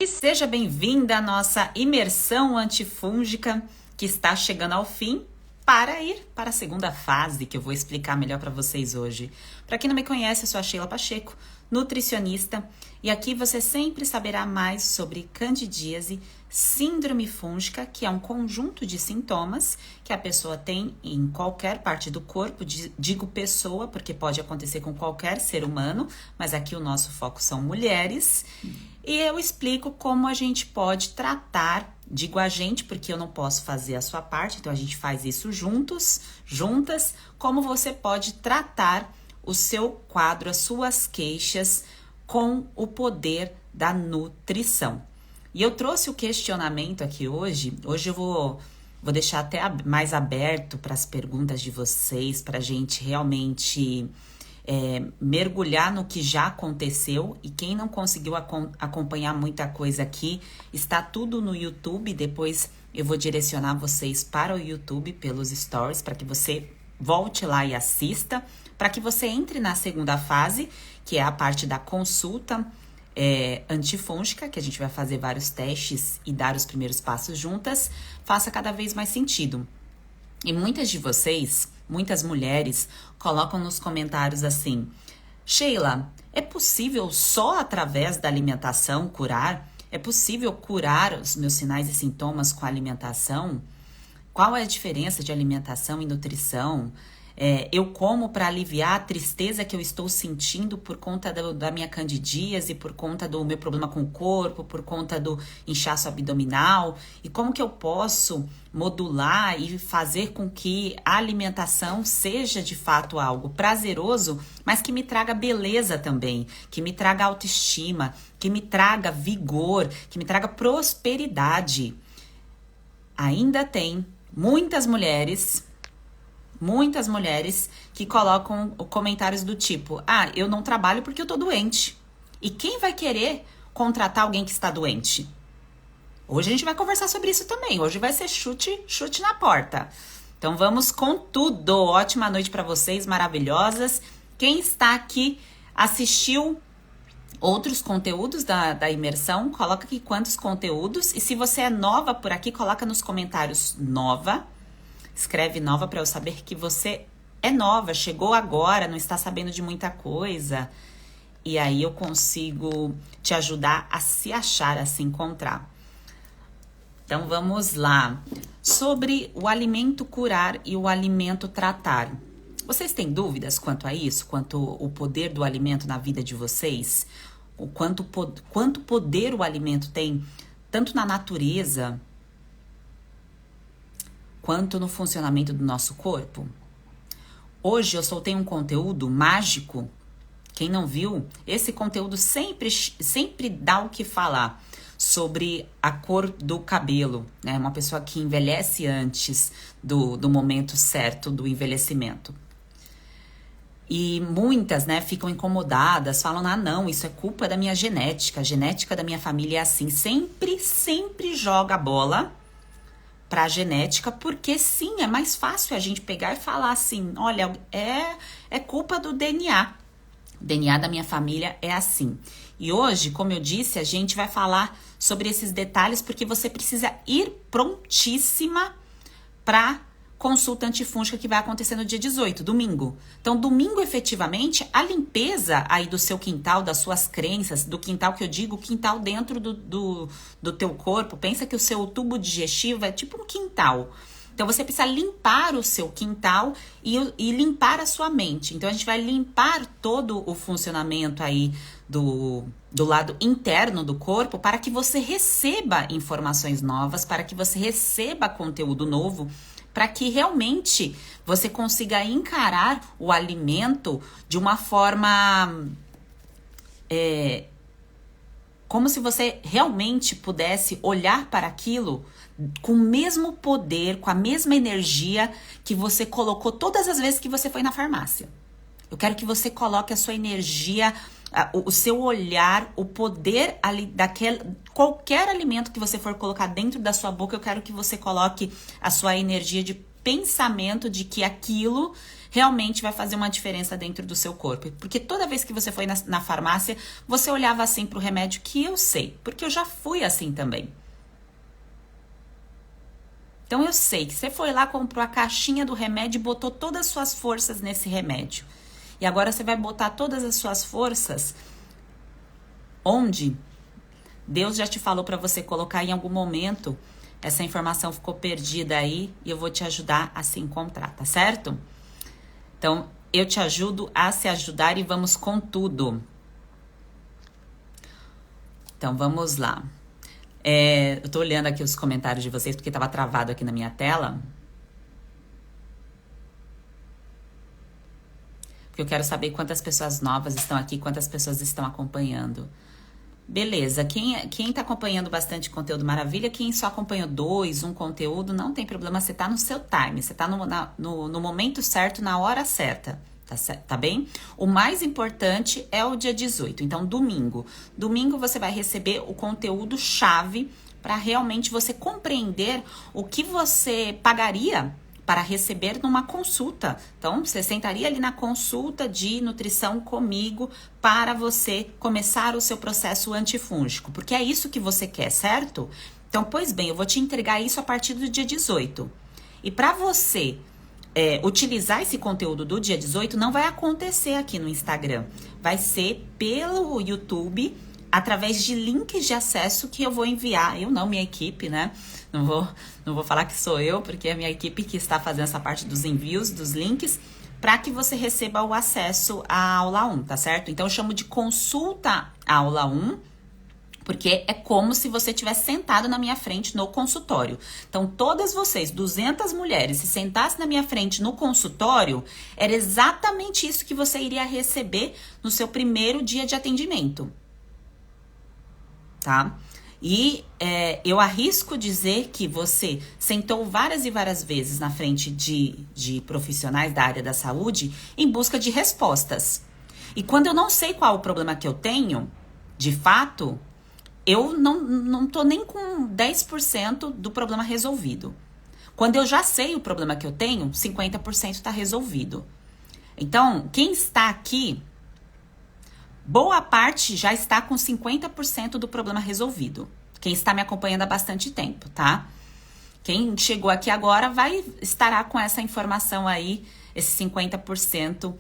seja bem-vinda à nossa imersão antifúngica que está chegando ao fim para ir para a segunda fase que eu vou explicar melhor para vocês hoje. Para quem não me conhece, eu sou a Sheila Pacheco, nutricionista, e aqui você sempre saberá mais sobre candidíase, síndrome fúngica, que é um conjunto de sintomas que a pessoa tem em qualquer parte do corpo. Digo pessoa porque pode acontecer com qualquer ser humano, mas aqui o nosso foco são mulheres. E eu explico como a gente pode tratar, digo a gente porque eu não posso fazer a sua parte, então a gente faz isso juntas, como você pode tratar o seu quadro, as suas queixas com o poder da nutrição. E eu trouxe o questionamento aqui hoje eu vou deixar até mais aberto para as perguntas de vocês, para a gente realmente mergulhar no que já aconteceu. E quem não conseguiu acompanhar muita coisa aqui, está tudo no YouTube. Depois eu vou direcionar vocês para o YouTube pelos stories, para que você volte lá e assista, para que você entre na segunda fase, que é a parte da consulta antifúngica, que a gente vai fazer vários testes e dar os primeiros passos juntas, faça cada vez mais sentido. E muitas de vocês, muitas mulheres, colocam nos comentários assim: Sheila, é possível só através da alimentação curar? É possível curar os meus sinais e sintomas com a alimentação? Qual é a diferença de alimentação e nutrição? Eu como para aliviar a tristeza que eu estou sentindo por conta da minha candidíase, por conta do meu problema com o corpo, por conta do inchaço abdominal. E como que eu posso modular e fazer com que a alimentação seja de fato algo prazeroso, mas que me traga beleza também, que me traga autoestima, que me traga vigor, que me traga prosperidade? Ainda tem muitas mulheres que colocam comentários do tipo: eu não trabalho porque eu tô doente. E quem vai querer contratar alguém que está doente? Hoje a gente vai conversar sobre isso também. Hoje vai ser chute na porta. Então vamos com tudo. Ótima noite para vocês, maravilhosas. Quem está aqui assistiu outros conteúdos da imersão, coloca aqui quantos conteúdos. E se você é nova por aqui, coloca nos comentários nova. Escreve nova para eu saber que você é nova, chegou agora, não está sabendo de muita coisa. E aí eu consigo te ajudar a se achar, a se encontrar. Então vamos lá. Sobre o alimento curar e o alimento tratar. Vocês têm dúvidas quanto a isso? Quanto o poder do alimento na vida de vocês? O quanto poder o alimento tem, tanto na natureza quanto no funcionamento do nosso corpo? Hoje eu soltei um conteúdo mágico. Quem não viu, esse conteúdo sempre dá o que falar sobre a cor do cabelo, né? Uma pessoa que envelhece antes do momento certo do envelhecimento. E muitas, né, ficam incomodadas, falam: não, isso é culpa da minha genética, a genética da minha família é assim. Sempre joga a bola para a genética, porque sim, é mais fácil a gente pegar e falar assim: olha, é culpa do DNA. O DNA da minha família é assim. E hoje, como eu disse, a gente vai falar sobre esses detalhes, porque você precisa ir prontíssima para consulta antifúngica que vai acontecer no dia 18, domingo. Então, domingo, efetivamente, a limpeza aí do seu quintal, das suas crenças, do quintal que eu digo, quintal dentro do teu corpo. Pensa que o seu tubo digestivo é tipo um quintal. Então, você precisa limpar o seu quintal e limpar a sua mente. Então, a gente vai limpar todo o funcionamento aí do lado interno do corpo, para que você receba informações novas, para que você receba conteúdo novo, para que realmente você consiga encarar o alimento de uma forma como se você realmente pudesse olhar para aquilo com o mesmo poder, com a mesma energia que você colocou todas as vezes que você foi na farmácia. Eu quero que você coloque a sua energia, o seu olhar, o poder ali qualquer alimento que você for colocar dentro da sua boca. Eu quero que você coloque a sua energia de pensamento de que aquilo realmente vai fazer uma diferença dentro do seu corpo. Porque toda vez que você foi na farmácia, você olhava assim pro remédio, que eu sei, porque eu já fui assim também. Então eu sei que você foi lá, comprou a caixinha do remédio e botou todas as suas forças nesse remédio. E agora você vai botar todas as suas forças onde Deus já te falou para você colocar em algum momento. Essa informação ficou perdida aí e eu vou te ajudar a se encontrar, tá certo? Então, eu te ajudo a se ajudar e vamos com tudo. Então, vamos lá. Eu tô olhando aqui os comentários de vocês porque tava travado aqui na minha tela. Porque eu quero saber quantas pessoas novas estão aqui, quantas pessoas estão acompanhando. Beleza, quem tá acompanhando bastante conteúdo, maravilha. Quem só acompanhou um conteúdo, não tem problema, você tá no seu time, você tá no momento certo, na hora certa, tá bem? O mais importante é o dia 18, então domingo. Domingo você vai receber o conteúdo chave para realmente você compreender o que você pagaria para receber numa consulta. Então, você sentaria ali na consulta de nutrição comigo para você começar o seu processo antifúngico, porque é isso que você quer, certo? Então, pois bem, eu vou te entregar isso a partir do dia 18. E para você utilizar esse conteúdo do dia 18, não vai acontecer aqui no Instagram. Vai ser pelo YouTube, através de links de acesso que eu vou enviar. Eu não, minha equipe, né? Não vou falar que sou eu, porque é a minha equipe que está fazendo essa parte dos envios, dos links, para que você receba o acesso à aula 1, tá certo? Então, eu chamo de consulta aula 1, porque é como se você tivesse sentado na minha frente no consultório. Então, todas vocês, 200 mulheres, se sentassem na minha frente no consultório, era exatamente isso que você iria receber no seu primeiro dia de atendimento, tá? E eu arrisco dizer que você sentou várias e várias vezes na frente de profissionais da área da saúde em busca de respostas. E quando eu não sei qual o problema que eu tenho, de fato, eu não tô nem com 10% do problema resolvido. Quando eu já sei o problema que eu tenho, 50% está resolvido. Então, quem está aqui, boa parte já está com 50% do problema resolvido. Quem está me acompanhando há bastante tempo, tá? Quem chegou aqui agora estará com essa informação aí, esse 50%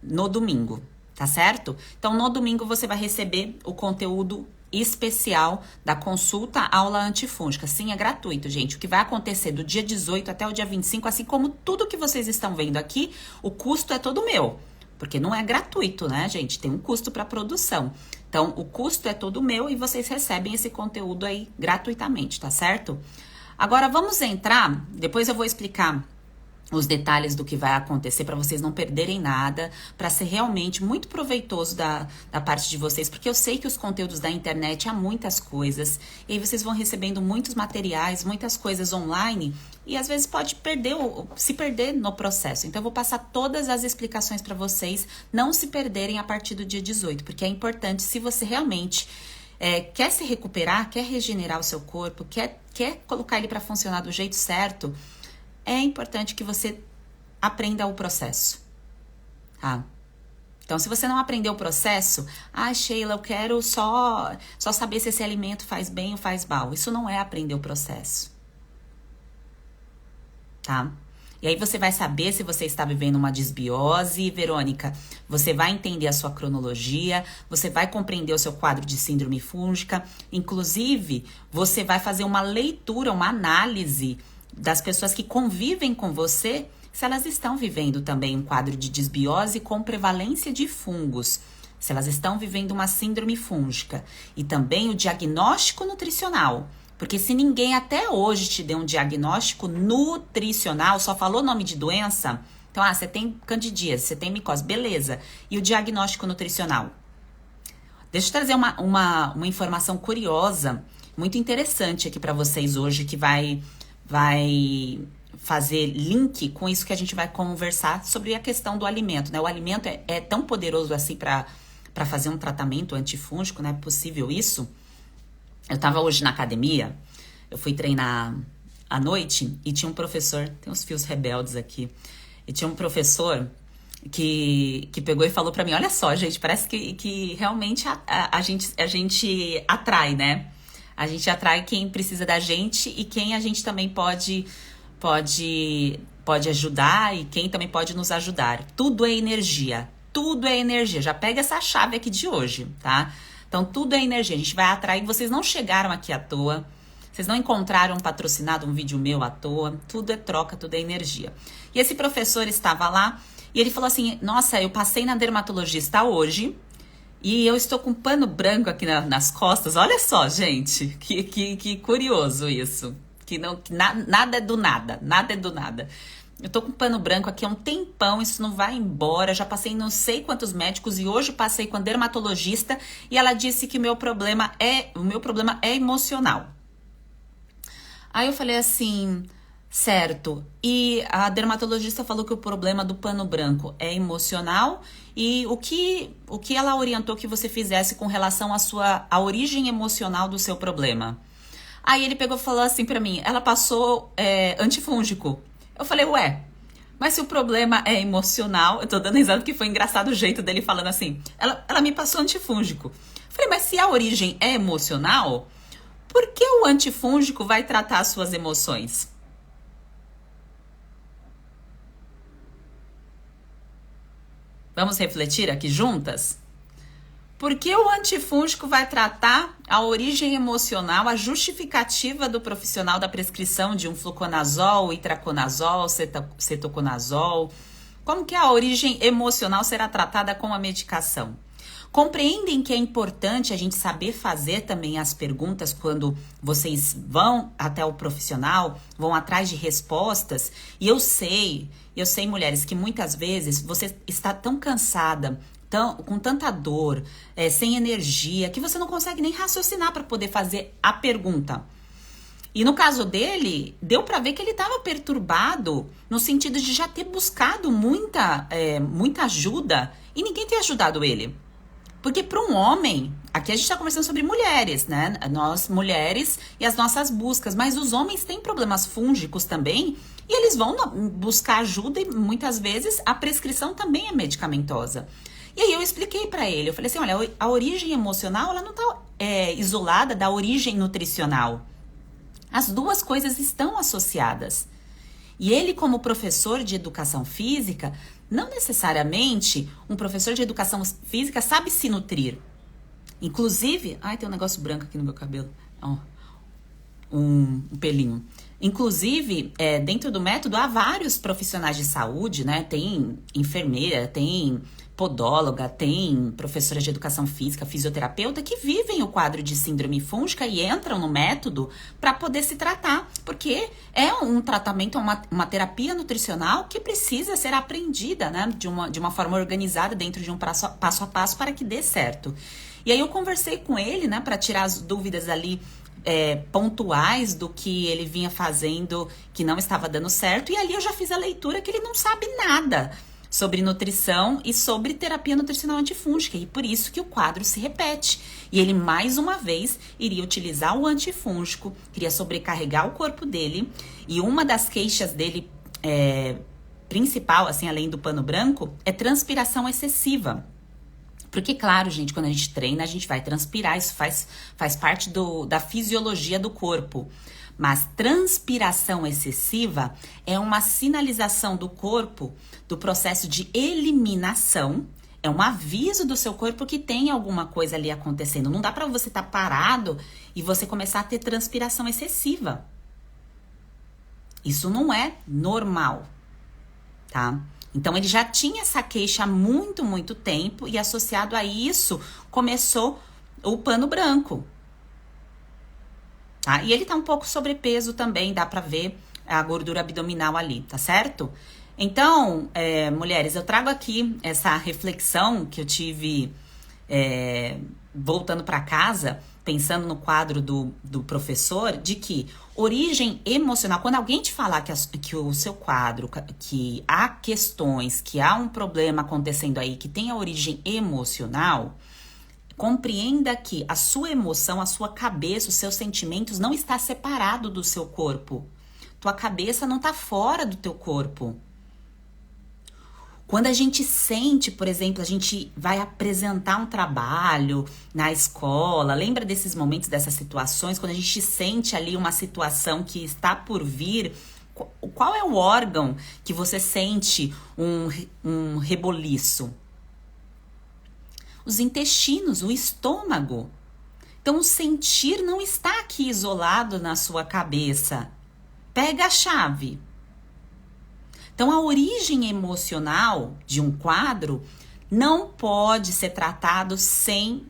no domingo, tá certo? Então, no domingo você vai receber o conteúdo especial da consulta aula antifúngica. Sim, é gratuito, gente. O que vai acontecer do dia 18 até o dia 25, assim como tudo que vocês estão vendo aqui, o custo é todo meu. Porque não é gratuito, né, gente? Tem um custo para produção. Então, o custo é todo meu e vocês recebem esse conteúdo aí gratuitamente, tá certo? Agora, vamos entrar, depois eu vou explicar os detalhes do que vai acontecer para vocês não perderem nada, para ser realmente muito proveitoso da parte de vocês, porque eu sei que os conteúdos da internet há muitas coisas, e aí vocês vão recebendo muitos materiais, muitas coisas online, e às vezes pode se perder no processo. Então eu vou passar todas as explicações para vocês não se perderem a partir do dia 18, porque é importante, se você realmente quer se recuperar, quer regenerar o seu corpo, quer colocar ele para funcionar do jeito certo, é importante que você aprenda o processo, tá? Então, se você não aprender o processo, Sheila, eu quero só saber se esse alimento faz bem ou faz mal. Isso não é aprender o processo, tá? E aí você vai saber se você está vivendo uma disbiose, Verônica. Você vai entender a sua cronologia, você vai compreender o seu quadro de síndrome fúngica. Inclusive, você vai fazer uma leitura, uma análise das pessoas que convivem com você, se elas estão vivendo também um quadro de disbiose com prevalência de fungos, se elas estão vivendo uma síndrome fúngica. E também o diagnóstico nutricional, porque se ninguém até hoje te deu um diagnóstico nutricional, só falou nome de doença, então, você tem candidíase, você tem micose, beleza. E o diagnóstico nutricional? Deixa eu trazer uma informação curiosa, muito interessante aqui para vocês hoje, que vai fazer link com isso que a gente vai conversar sobre a questão do alimento, né? O alimento é tão poderoso assim para fazer um tratamento antifúngico, não é possível isso? Eu tava hoje na academia, eu fui treinar à noite e tinha um professor, tem uns fios rebeldes aqui, E tinha um professor que pegou e falou pra mim, olha só, gente, parece que realmente a gente atrai, né? A gente atrai quem precisa da gente e quem a gente também pode ajudar e quem também pode nos ajudar. Tudo é energia. Tudo é energia. Já pega essa chave aqui de hoje, tá? Então, tudo é energia. A gente vai atrair. Vocês não chegaram aqui à toa. Vocês não encontraram patrocinado um vídeo meu à toa. Tudo é troca, tudo é energia. E esse professor estava lá e ele falou assim, nossa, eu passei na dermatologista hoje e eu estou com um pano branco aqui nas costas. Olha só, gente, que curioso isso. Nada é do nada, nada é do nada. Eu tô com pano branco aqui há um tempão, isso não vai embora. Já passei em não sei quantos médicos e hoje passei com a dermatologista e ela disse que o meu problema é emocional. Aí eu falei assim, certo. E a dermatologista falou que o problema do pano branco é emocional e o que ela orientou que você fizesse com relação à origem emocional do seu problema? Aí ele pegou e falou assim pra mim, ela passou antifúngico. Eu falei, ué, mas se o problema é emocional, eu tô dando risada porque foi engraçado o jeito dele falando assim, ela me passou antifúngico. Eu falei, mas se a origem é emocional, por que o antifúngico vai tratar as suas emoções? Vamos refletir aqui juntas? Porque o antifúngico vai tratar a origem emocional, a justificativa do profissional da prescrição de um fluconazol, itraconazol, cetoconazol. Como que a origem emocional será tratada com a medicação? Compreendem que é importante a gente saber fazer também as perguntas quando vocês vão até o profissional, vão atrás de respostas. E eu sei, mulheres, que muitas vezes você está tão cansada, com tanta dor, sem energia, que você não consegue nem raciocinar para poder fazer a pergunta. E no caso dele, deu para ver que ele estava perturbado no sentido de já ter buscado muita ajuda e ninguém ter ajudado ele. Porque para um homem, aqui a gente está conversando sobre mulheres, né? Nós mulheres e as nossas buscas, mas os homens têm problemas fúngicos também e eles vão buscar ajuda e muitas vezes a prescrição também é medicamentosa. E aí eu expliquei pra ele, eu falei assim, olha, a origem emocional, ela não tá isolada da origem nutricional. As duas coisas estão associadas. E ele, como professor de educação física, não necessariamente um professor de educação física sabe se nutrir. Inclusive, ai, tem um negócio branco aqui no meu cabelo, um pelinho. Inclusive, dentro do método, há vários profissionais de saúde, né? Tem enfermeira, tem podóloga, tem professora de educação física, fisioterapeuta, que vivem o quadro de síndrome fúngica e entram no método para poder se tratar, porque é um tratamento, uma terapia nutricional que precisa ser aprendida, né? De uma forma organizada dentro de um passo a passo para que dê certo. E aí eu conversei com ele, né, para tirar as dúvidas ali pontuais do que ele vinha fazendo que não estava dando certo, e ali eu já fiz a leitura que ele não sabe nada sobre nutrição e sobre terapia nutricional antifúngica, e por isso que o quadro se repete. E ele, mais uma vez, iria utilizar o antifúngico, queria sobrecarregar o corpo dele, e uma das queixas dele principal, assim, além do pano branco, é transpiração excessiva. Porque, claro, gente, quando a gente treina, a gente vai transpirar, isso faz parte da fisiologia do corpo. Mas transpiração excessiva é uma sinalização do corpo do processo de eliminação. É um aviso do seu corpo que tem alguma coisa ali acontecendo. Não dá pra você estar parado e você começar a ter transpiração excessiva. Isso não é normal, tá? Então, ele já tinha essa queixa há muito, muito tempo e associado a isso começou o pano branco. Tá? E ele tá um pouco sobrepeso também, dá pra ver a gordura abdominal ali, tá certo? Então, mulheres, eu trago aqui essa reflexão que eu tive voltando pra casa, pensando no quadro do professor, de que origem emocional, quando alguém te falar que o seu quadro, que há questões, que há um problema acontecendo aí, que tem a origem emocional, compreenda que a sua emoção, a sua cabeça, os seus sentimentos não está separado do seu corpo. Tua cabeça não está fora do teu corpo. Quando a gente sente, por exemplo, a gente vai apresentar um trabalho na escola, lembra desses momentos, dessas situações, quando a gente sente ali uma situação que está por vir, qual é o órgão que você sente um reboliço? Os intestinos, o estômago. Então, o sentir não está aqui isolado na sua cabeça. Pega a chave. Então, a origem emocional de um quadro não pode ser tratado sem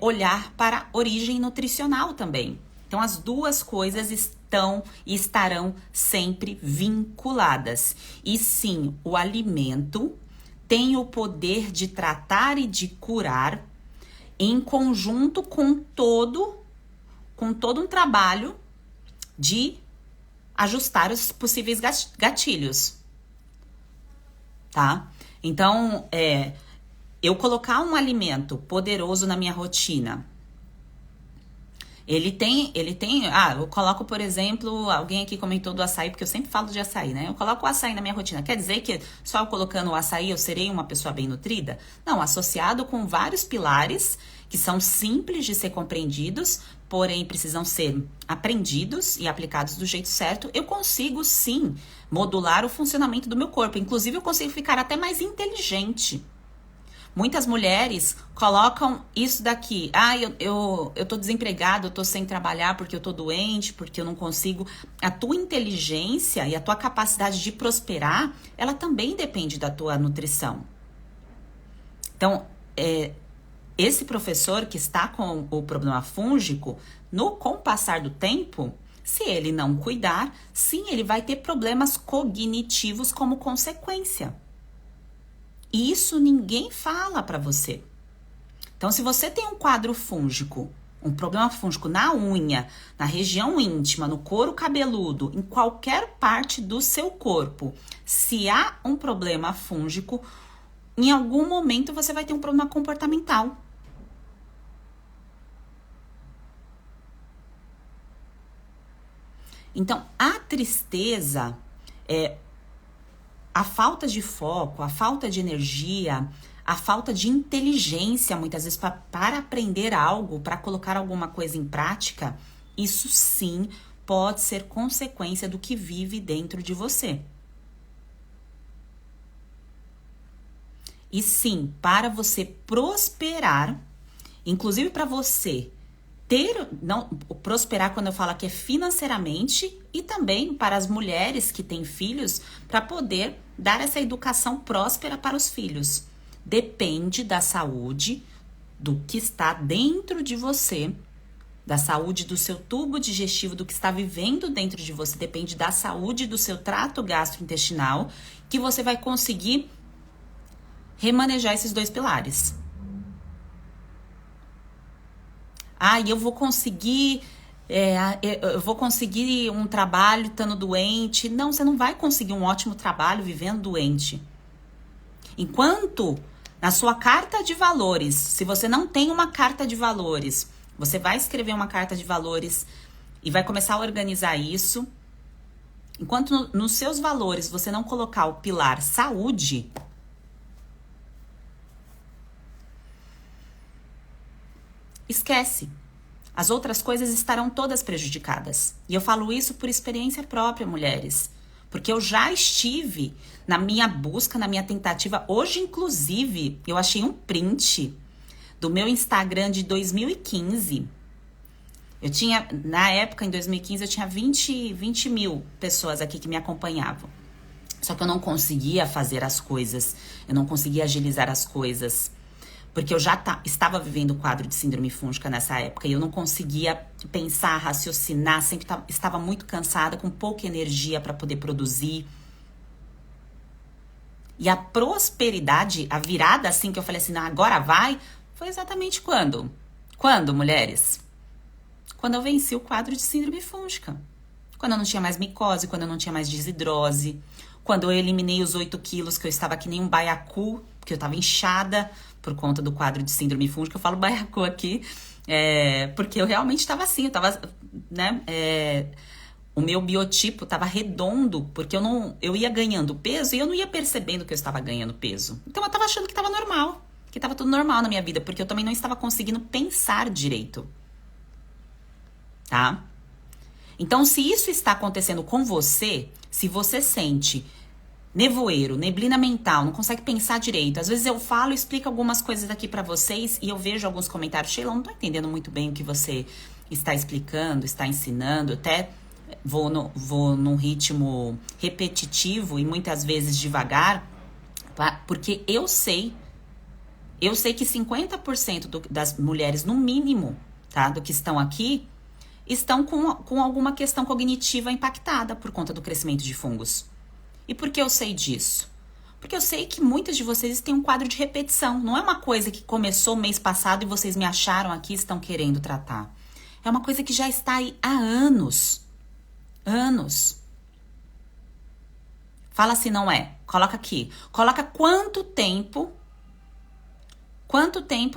olhar para a origem nutricional também. Então, as duas coisas estão e estarão sempre vinculadas. E sim, o alimento tem o poder de tratar e de curar em conjunto com todo um trabalho de ajustar os possíveis gatilhos. Tá? Então, eu colocar um alimento poderoso na minha rotina, ele tem, eu coloco, por exemplo, alguém aqui comentou do açaí, porque eu sempre falo de açaí, né? Eu coloco o açaí na minha rotina. Quer dizer que só eu colocando o açaí eu serei uma pessoa bem nutrida? Não, associado com vários pilares que são simples de ser compreendidos, porém precisam ser aprendidos e aplicados do jeito certo, eu consigo sim modular o funcionamento do meu corpo. Inclusive, eu consigo ficar até mais inteligente. Muitas mulheres colocam isso daqui. Eu tô desempregado, eu tô sem trabalhar porque eu tô doente, porque eu não consigo. A tua inteligência e a tua capacidade de prosperar, ela também depende da tua nutrição. Então, esse professor que está com o problema fúngico, com o passar do tempo, se ele não cuidar, sim, ele vai ter problemas cognitivos como consequência. E isso ninguém fala para você. Então, se você tem um quadro fúngico, um problema fúngico na unha, na região íntima, no couro cabeludo, em qualquer parte do seu corpo, se há um problema fúngico, em algum momento você vai ter um problema comportamental. Então, a tristeza, a falta de foco, a falta de energia, a falta de inteligência, muitas vezes, para aprender algo, para colocar alguma coisa em prática, isso sim pode ser consequência do que vive dentro de você. E sim, para você prosperar, inclusive para você prosperar, quando eu falo aqui, é financeiramente, e também para as mulheres que têm filhos, para poder dar essa educação próspera para os filhos. Depende da saúde do que está dentro de você, da saúde do seu tubo digestivo, do que está vivendo dentro de você, depende da saúde do seu trato gastrointestinal, que você vai conseguir remanejar esses dois pilares. E eu vou conseguir um trabalho estando doente. Não, você não vai conseguir um ótimo trabalho vivendo doente. Enquanto na sua carta de valores, se você não tem uma carta de valores, você vai escrever uma carta de valores e vai começar a organizar isso. Enquanto nos seus valores você não colocar o pilar saúde, esquece. As outras coisas estarão todas prejudicadas. E eu falo isso por experiência própria, mulheres. Porque eu já estive na minha busca, na minha tentativa. Hoje, inclusive, eu achei um print do meu Instagram de 2015. Eu tinha, na época, em 2015, eu tinha 20 mil pessoas aqui que me acompanhavam. Só que eu não conseguia fazer as coisas. Eu não conseguia agilizar as coisas. Porque eu já estava vivendo o quadro de síndrome fúngica nessa época e eu não conseguia pensar, raciocinar, sempre estava muito cansada, com pouca energia para poder produzir. E a prosperidade, a virada assim que eu falei assim, não, agora vai, foi exatamente quando? Quando, mulheres? Quando eu venci o quadro de síndrome fúngica. Quando eu não tinha mais micose, quando eu não tinha mais desidrose, quando eu eliminei os 8 quilos, que eu estava que nem um baiacu, porque eu estava inchada por conta do quadro de síndrome fúngica. Eu falo baiacu aqui, porque eu realmente estava assim, eu estava, né, O meu biotipo estava redondo, porque eu ia ganhando peso e eu não ia percebendo que eu estava ganhando peso. Então eu estava achando que estava normal, que estava tudo normal na minha vida, porque eu também não estava conseguindo pensar direito. Tá? Então, se isso está acontecendo com você, se você sente nevoeiro, neblina mental, não consegue pensar direito. Às vezes eu falo e explico algumas coisas aqui pra vocês e eu vejo alguns comentários. Sheila, não tô entendendo muito bem o que você está explicando, está ensinando. Até vou num ritmo repetitivo e muitas vezes devagar, porque eu sei que 50% das mulheres, no mínimo, tá, do que estão aqui, estão com alguma questão cognitiva impactada por conta do crescimento de fungos. E por que eu sei disso? Porque eu sei que muitas de vocês têm um quadro de repetição. Não é uma coisa que começou mês passado e vocês me acharam aqui e estão querendo tratar. É uma coisa que já está aí há anos. Anos. Fala se não é. Coloca aqui. Coloca quanto tempo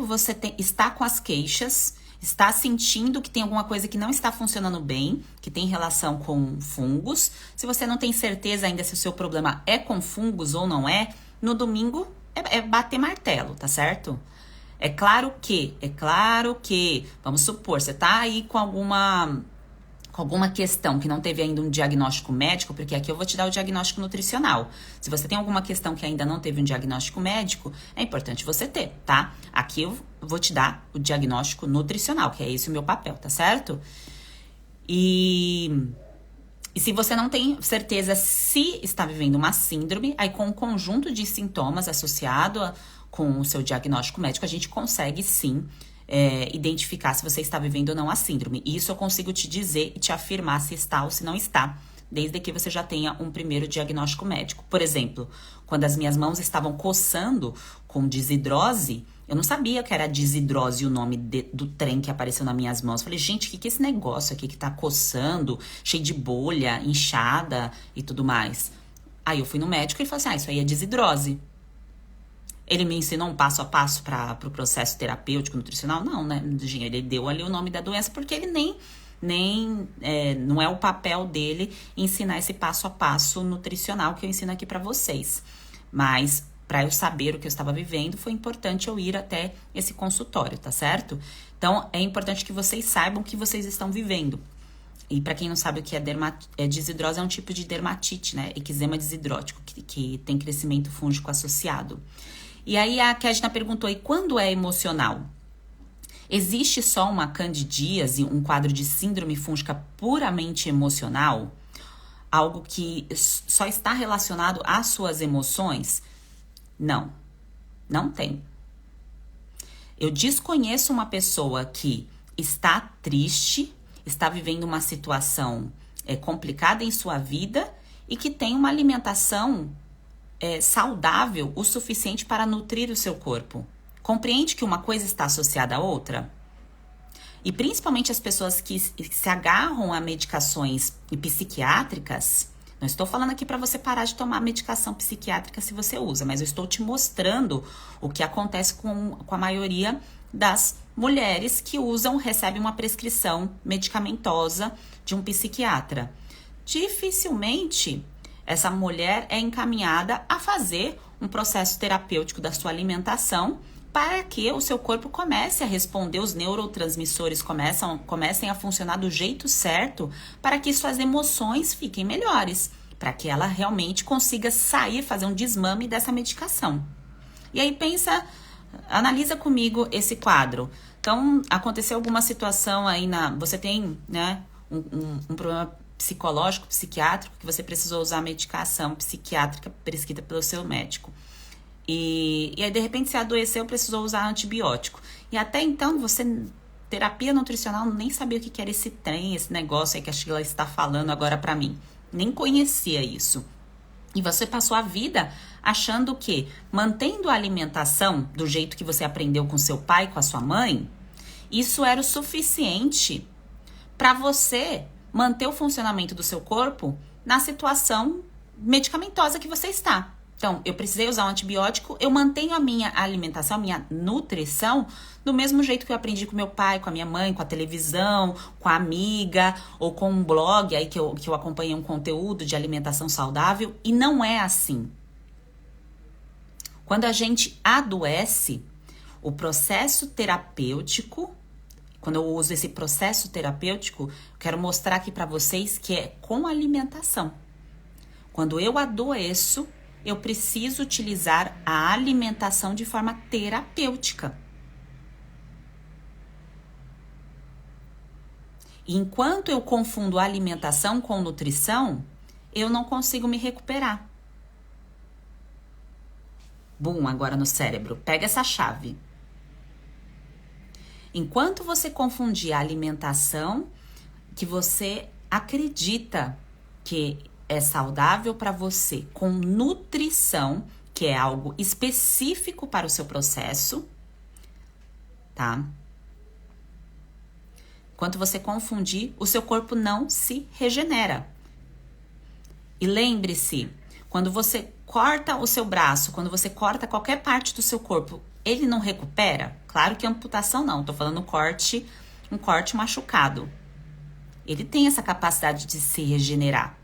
você está com as queixas, está sentindo que tem alguma coisa que não está funcionando bem, que tem relação com fungos. Se você não tem certeza ainda se o seu problema é com fungos ou não é, no domingo é bater martelo, tá certo? É claro que, vamos supor, você tá aí com alguma questão que não teve ainda um diagnóstico médico, porque aqui eu vou te dar o diagnóstico nutricional. Se você tem alguma questão que ainda não teve um diagnóstico médico, é importante você ter, tá? Aqui eu vou te dar o diagnóstico nutricional, que é esse o meu papel, tá certo? E se você não tem certeza se está vivendo uma síndrome, aí com um conjunto de sintomas associado com o seu diagnóstico médico, a gente consegue sim identificar se você está vivendo ou não a síndrome. E isso eu consigo te dizer e te afirmar se está ou se não está, desde que você já tenha um primeiro diagnóstico médico. Por exemplo, quando as minhas mãos estavam coçando com desidrose, eu não sabia que era desidrose o nome do trem que apareceu nas minhas mãos. Falei, gente, o que é esse negócio aqui que tá coçando, cheio de bolha, inchada e tudo mais? Aí eu fui no médico e ele falou assim, isso aí é desidrose. Ele me ensinou um passo a passo para o processo terapêutico, nutricional? Não, né? Ele deu ali o nome da doença porque ele não é o papel dele ensinar esse passo a passo nutricional que eu ensino aqui para vocês. Mas para eu saber o que eu estava vivendo, foi importante eu ir até esse consultório, tá certo? Então, é importante que vocês saibam o que vocês estão vivendo. E para quem não sabe o que é desidrose, é um tipo de dermatite, né? Eczema desidrótico, que tem crescimento fúngico associado. E aí a Kedna perguntou, e quando é emocional? Existe só uma candidíase, um quadro de síndrome fúngica puramente emocional? Algo que só está relacionado às suas emoções? Não, não tem. Eu desconheço uma pessoa que está triste, está vivendo uma situação complicada em sua vida e que tem uma alimentação saudável o suficiente para nutrir o seu corpo. Compreende que uma coisa está associada à outra? E principalmente as pessoas que se agarram a medicações psiquiátricas, não estou falando aqui para você parar de tomar medicação psiquiátrica se você usa, mas eu estou te mostrando o que acontece com a maioria das mulheres que recebem uma prescrição medicamentosa de um psiquiatra. Dificilmente essa mulher é encaminhada a fazer um processo terapêutico da sua alimentação para que o seu corpo comece a responder, os neurotransmissores comecem a funcionar do jeito certo para que suas emoções fiquem melhores, para que ela realmente consiga sair, fazer um desmame dessa medicação. E aí analisa comigo esse quadro. Então, aconteceu alguma situação aí você tem, né, um problema psicológico, psiquiátrico, que você precisou usar medicação psiquiátrica prescrita pelo seu médico. E aí, de repente, você adoeceu, precisou usar antibiótico. E até então, terapia nutricional, nem sabia o que era esse trem, esse negócio aí que a Sheila está falando agora pra mim. Nem conhecia isso. E você passou a vida achando que, mantendo a alimentação do jeito que você aprendeu com seu pai, com a sua mãe, isso era o suficiente para você manter o funcionamento do seu corpo na situação medicamentosa que você está. Então, eu precisei usar um antibiótico, eu mantenho a minha alimentação, a minha nutrição, do mesmo jeito que eu aprendi com meu pai, com a minha mãe, com a televisão, com a amiga, ou com um blog aí que eu acompanhei um conteúdo de alimentação saudável, e não é assim. Quando a gente adoece, o processo terapêutico, quando eu uso esse processo terapêutico, eu quero mostrar aqui para vocês que é com alimentação. Quando eu adoeço, eu preciso utilizar a alimentação de forma terapêutica. Enquanto eu confundo alimentação com nutrição, eu não consigo me recuperar. Bum, agora no cérebro. Pega essa chave. Enquanto você confundir a alimentação que você acredita que é saudável para você com nutrição, que é algo específico para o seu processo, tá? Enquanto você confundir, o seu corpo não se regenera. E lembre-se, quando você corta o seu braço, quando você corta qualquer parte do seu corpo, ele não recupera? Claro que amputação não, tô falando um corte machucado. Ele tem essa capacidade de se regenerar.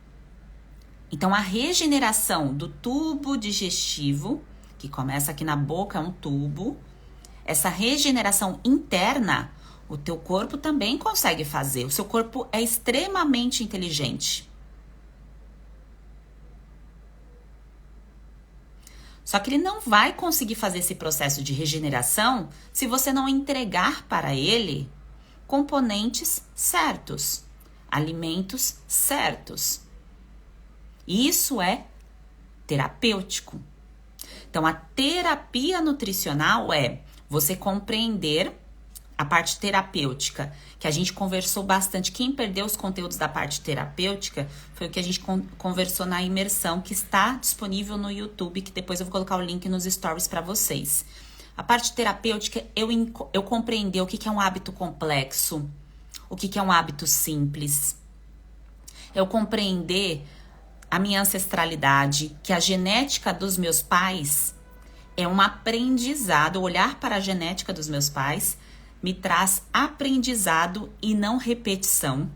Então, a regeneração do tubo digestivo, que começa aqui na boca, é um tubo, essa regeneração interna, o teu corpo também consegue fazer. O seu corpo é extremamente inteligente. Só que ele não vai conseguir fazer esse processo de regeneração se você não entregar para ele componentes certos, alimentos certos. Isso é terapêutico. Então, a terapia nutricional é você compreender a parte terapêutica, que a gente conversou bastante. Quem perdeu os conteúdos da parte terapêutica foi o que a gente conversou na imersão, que está disponível no YouTube, que depois eu vou colocar o link nos stories para vocês. A parte terapêutica, eu compreender o que é um hábito complexo, o que é um hábito simples. Eu compreender a minha ancestralidade, que a genética dos meus pais é um aprendizado. Olhar para a genética dos meus pais me traz aprendizado e não repetição.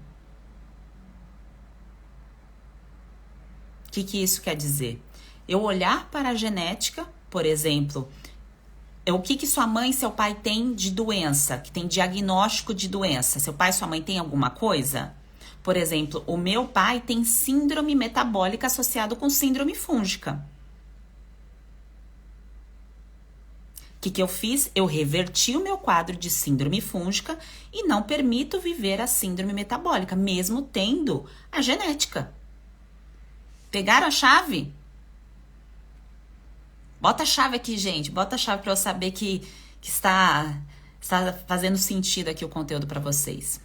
O que isso quer dizer? Eu olhar para a genética, por exemplo, o que sua mãe e seu pai têm de doença, que tem diagnóstico de doença. Seu pai e sua mãe têm alguma coisa? Por exemplo, o meu pai tem síndrome metabólica associado com síndrome fúngica. O que eu fiz? Eu reverti o meu quadro de síndrome fúngica e não permito viver a síndrome metabólica, mesmo tendo a genética. Pegaram a chave? Bota a chave aqui, gente. Bota a chave para eu saber que está fazendo sentido aqui o conteúdo para vocês.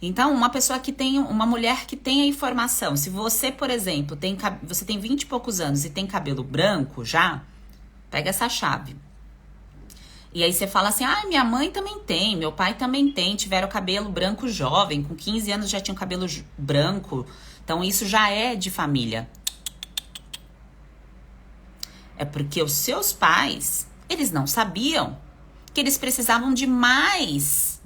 Então, uma mulher que tem a informação, se você, por exemplo, você tem 20 e poucos anos e tem cabelo branco já, pega essa chave. E aí você fala assim, minha mãe também tem, meu pai também tem, tiveram cabelo branco jovem, com 15 anos já tinham cabelo branco, então isso já é de família. É porque os seus pais, eles não sabiam que eles precisavam de mais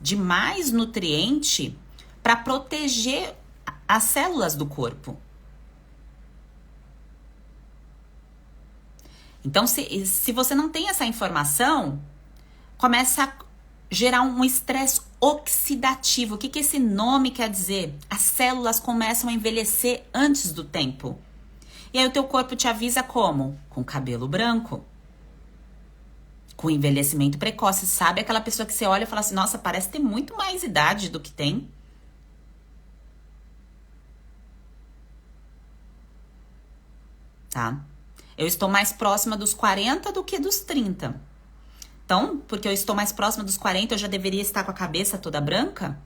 nutriente para proteger as células do corpo. Então, se você não tem essa informação, começa a gerar um estresse oxidativo. O que esse nome quer dizer? As células começam a envelhecer antes do tempo. E aí o teu corpo te avisa como? Com cabelo branco. Com envelhecimento precoce. Sabe aquela pessoa que você olha e fala assim, nossa, parece ter muito mais idade do que tem? Tá? Eu estou mais próxima dos 40 do que dos 30. Então, porque eu estou mais próxima dos 40, eu já deveria estar com a cabeça toda branca?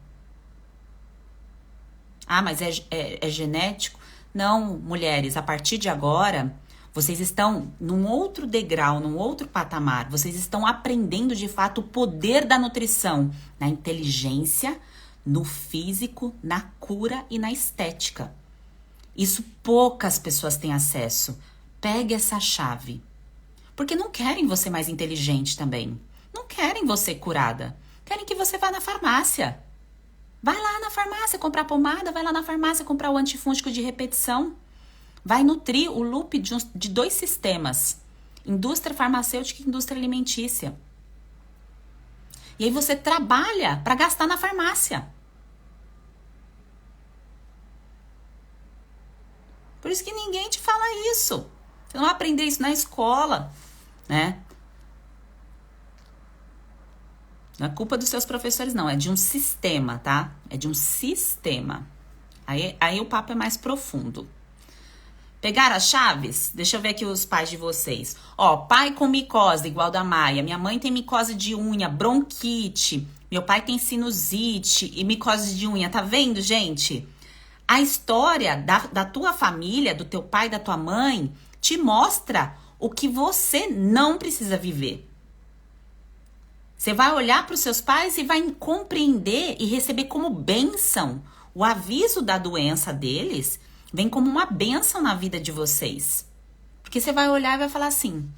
Mas é genético? Não, mulheres, a partir de agora, vocês estão num outro degrau, num outro patamar. Vocês estão aprendendo, de fato, o poder da nutrição na inteligência, no físico, na cura e na estética. Isso poucas pessoas têm acesso. Pegue essa chave. Porque não querem você mais inteligente também. Não querem você curada. Querem que você vá na farmácia. Vai lá na farmácia comprar pomada, vai lá na farmácia comprar o antifúngico de repetição. Vai nutrir o loop de 2 sistemas. Indústria farmacêutica e indústria alimentícia. E aí você trabalha para gastar na farmácia. Por isso que ninguém te fala isso. Você não vai aprender isso na escola, né? Não é culpa dos seus professores, não. É de um sistema, tá? É de um sistema. Aí o papo é mais profundo. Pegaram as chaves? Deixa eu ver aqui os pais de vocês. Ó, pai com micose, igual da Maia. Minha mãe tem micose de unha, bronquite. Meu pai tem sinusite e micose de unha. Tá vendo, gente? A história da tua família, do teu pai, da tua mãe, te mostra o que você não precisa viver. Você vai olhar para os seus pais e vai compreender e receber como bênção. O aviso da doença deles vem como uma bênção na vida de vocês. Porque você vai olhar e vai falar assim,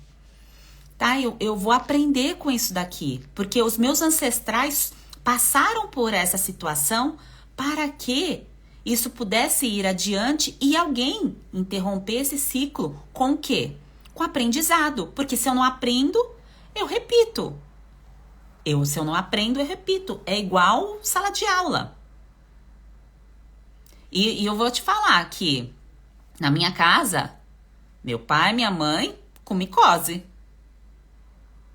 tá, eu vou aprender com isso daqui. Porque os meus ancestrais passaram por essa situação para que isso pudesse ir adiante e alguém interromper esse ciclo com o quê? Com aprendizado. Porque se eu não aprendo, eu repito. Se eu não aprendo, eu repito. É igual sala de aula. E eu vou te falar que na minha casa, meu pai e minha mãe com micose.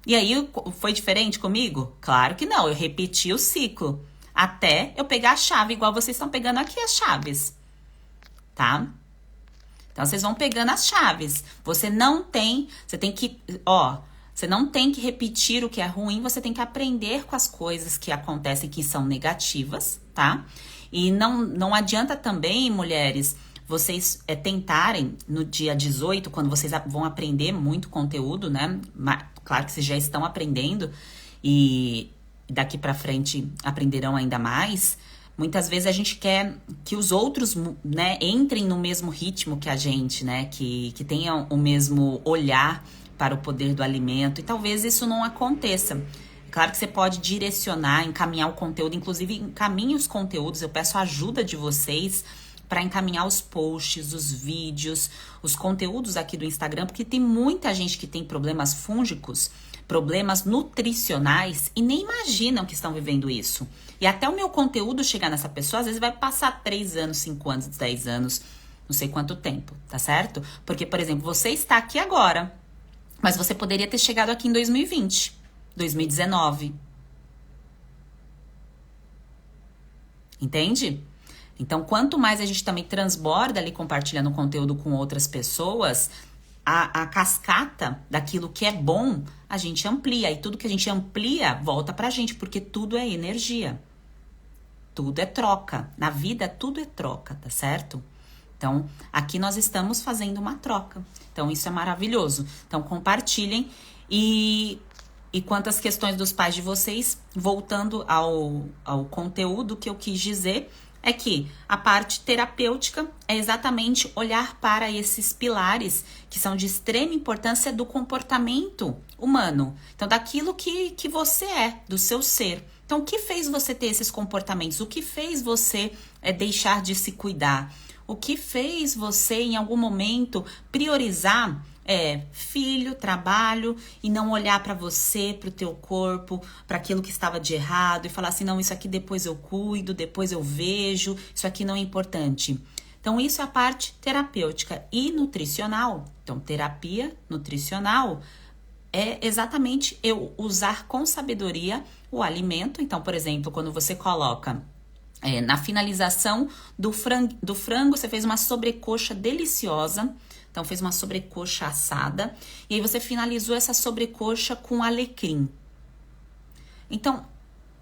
E aí foi diferente comigo? Claro que não, eu repeti o ciclo. Até eu pegar a chave, igual vocês estão pegando aqui as chaves. Tá? Então vocês vão pegando as chaves. Você não tem que repetir o que é ruim, você tem que aprender com as coisas que acontecem que são negativas, tá? E não adianta também, mulheres, vocês tentarem no dia 18, quando vocês vão aprender muito conteúdo, né? Claro que vocês já estão aprendendo e daqui pra frente aprenderão ainda mais. Muitas vezes a gente quer que os outros, né, entrem no mesmo ritmo que a gente, né? Que tenham o mesmo olhar para o poder do alimento. E talvez isso não aconteça. Claro que você pode direcionar, encaminhar o conteúdo, inclusive encaminhe os conteúdos, eu peço a ajuda de vocês para encaminhar os posts, os vídeos, os conteúdos aqui do Instagram, porque tem muita gente que tem problemas fúngicos, problemas nutricionais e nem imaginam que estão vivendo isso. E até o meu conteúdo chegar nessa pessoa, às vezes vai passar 3 anos, 5 anos, 10 anos, não sei quanto tempo, tá certo? Porque, por exemplo, você está aqui agora, mas você poderia ter chegado aqui em 2020. 2019. Entende? Então, quanto mais a gente também transborda ali compartilhando conteúdo com outras pessoas, a cascata daquilo que é bom, a gente amplia. E tudo que a gente amplia volta pra gente, porque tudo é energia. Tudo é troca. Na vida, tudo é troca, tá certo? Então, aqui nós estamos fazendo uma troca. Então, isso é maravilhoso. Então, compartilhem e quanto às questões dos pais de vocês, voltando ao conteúdo que eu quis dizer, é que a parte terapêutica é exatamente olhar para esses pilares que são de extrema importância do comportamento humano. Então, daquilo que você é, do seu ser. Então, o que fez você ter esses comportamentos? O que fez você deixar de se cuidar? O que fez você, em algum momento, priorizar filho, trabalho e não olhar para você, para o teu corpo, para aquilo que estava de errado e falar assim, não, isso aqui depois eu cuido, depois eu vejo, isso aqui não é importante. Então, isso é a parte terapêutica e nutricional. Então, terapia nutricional é exatamente eu usar com sabedoria o alimento. Então, por exemplo, quando você coloca na finalização do frango, você fez uma sobrecoxa deliciosa. Então, fez uma sobrecoxa assada. E aí, você finalizou essa sobrecoxa com alecrim. Então,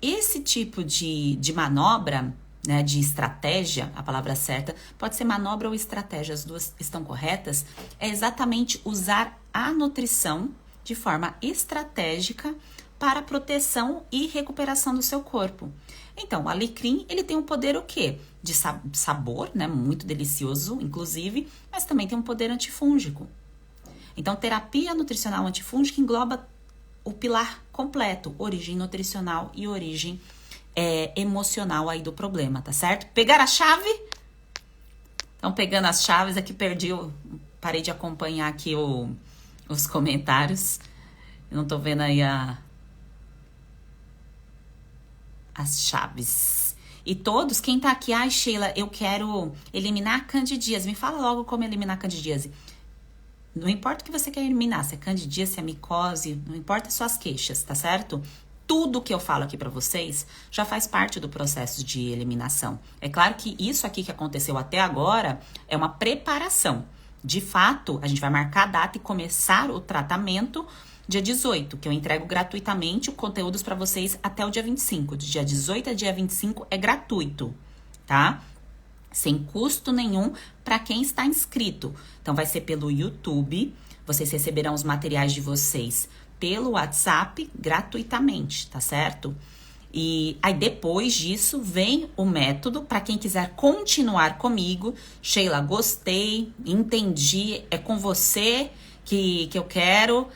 esse tipo de manobra, né, de estratégia, a palavra certa, pode ser manobra ou estratégia, as duas estão corretas, é exatamente usar a nutrição de forma estratégica para proteção e recuperação do seu corpo. Então, o alecrim, ele tem um poder o quê? De sabor, né? Muito delicioso, inclusive, mas também tem um poder antifúngico. Então, terapia nutricional antifúngica engloba o pilar completo, origem nutricional e origem emocional aí do problema, tá certo? Pegar a chave? Então, pegando as chaves, aqui parei de acompanhar aqui os comentários. Eu não tô vendo aí as chaves. E todos, quem tá aqui, ai Sheila, eu quero eliminar a candidíase. Me fala logo como eliminar a candidíase. Não importa o que você quer eliminar, se é candidíase, se é micose, não importa as suas queixas, tá certo? Tudo que eu falo aqui pra vocês já faz parte do processo de eliminação. É claro que isso aqui que aconteceu até agora é uma preparação. De fato, a gente vai marcar a data e começar o tratamento dia 18, que eu entrego gratuitamente os conteúdos pra vocês até o dia 25. De dia 18 a dia 25 é gratuito, tá? Sem custo nenhum para quem está inscrito. Então, vai ser pelo YouTube. Vocês receberão os materiais de vocês pelo WhatsApp gratuitamente, tá certo? E aí, depois disso, vem o método para quem quiser continuar comigo. Sheila, gostei, entendi, é com você que eu quero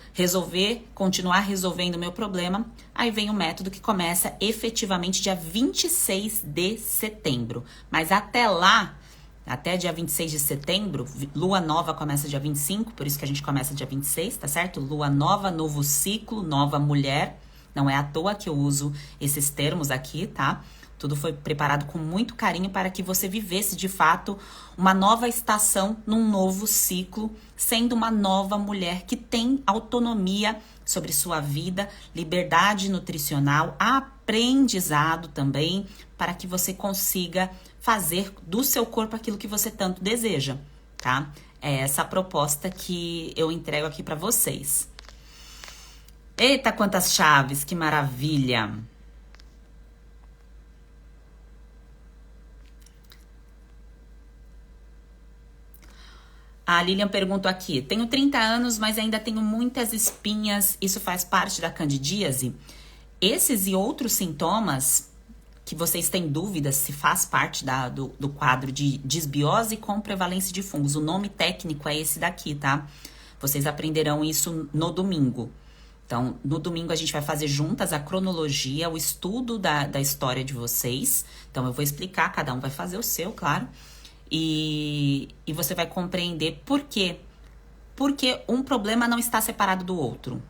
continuar resolvendo o meu problema. Aí vem o método que começa efetivamente dia 26 de setembro. Mas até lá, até dia 26 de setembro, lua nova começa dia 25, por isso que a gente começa dia 26, tá certo? Lua nova, novo ciclo, nova mulher. Não é à toa que eu uso esses termos aqui, tá? Tudo foi preparado com muito carinho para que você vivesse, de fato, uma nova estação num novo ciclo, sendo uma nova mulher que tem autonomia sobre sua vida, liberdade nutricional, aprendizado também, para que você consiga fazer do seu corpo aquilo que você tanto deseja, tá? É essa a proposta que eu entrego aqui para vocês. Eita, quantas chaves, que maravilha! A Lilian perguntou aqui, tenho 30 anos, mas ainda tenho muitas espinhas, isso faz parte da candidíase? Esses e outros sintomas que vocês têm dúvidas se faz parte do quadro de disbiose com prevalência de fungos. O nome técnico é esse daqui, tá? Vocês aprenderão isso no domingo. Então, no domingo a gente vai fazer juntas a cronologia, o estudo da história de vocês. Então, eu vou explicar, cada um vai fazer o seu, claro. E você vai compreender por quê. Porque um problema não está separado do outro.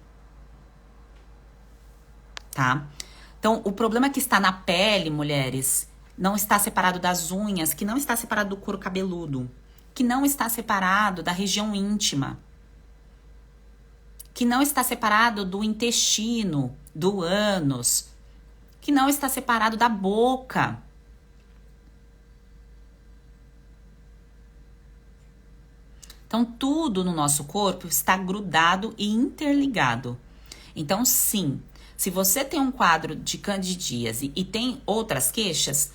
Tá? Então, o problema que está na pele, mulheres, não está separado das unhas, que não está separado do couro cabeludo, que não está separado da região íntima, que não está separado do intestino, do ânus, que não está separado da boca. Então, tudo no nosso corpo está grudado e interligado. Então, sim, se você tem um quadro de candidíase e tem outras queixas,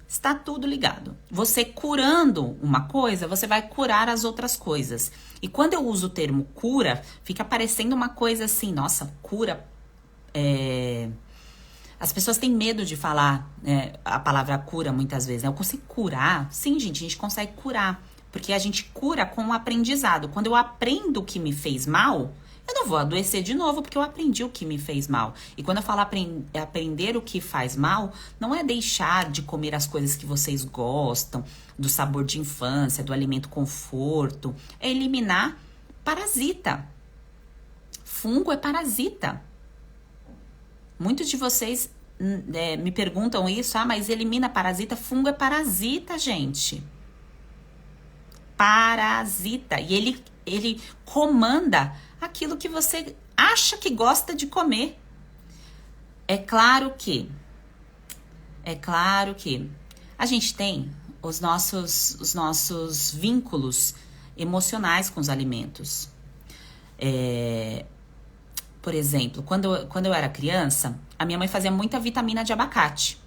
está tudo ligado. Você curando uma coisa, você vai curar as outras coisas. E quando eu uso o termo cura, fica parecendo uma coisa assim, nossa, cura. As pessoas têm medo de falar a palavra cura muitas vezes, né? Eu consigo curar? Sim, gente, a gente consegue curar. Porque a gente cura com o aprendizado. Quando eu aprendo o que me fez mal, eu não vou adoecer de novo, porque eu aprendi o que me fez mal. E quando eu falo aprender o que faz mal, não é deixar de comer as coisas que vocês gostam, do sabor de infância, do alimento conforto. É eliminar parasita. Fungo é parasita. Muitos de vocês me perguntam isso, mas elimina parasita? Fungo é parasita, gente. Parasita. E ele comanda aquilo que você acha que gosta de comer. É claro que a gente tem os nossos vínculos emocionais com os alimentos. Por exemplo, quando eu era criança, a minha mãe fazia muita vitamina de abacate.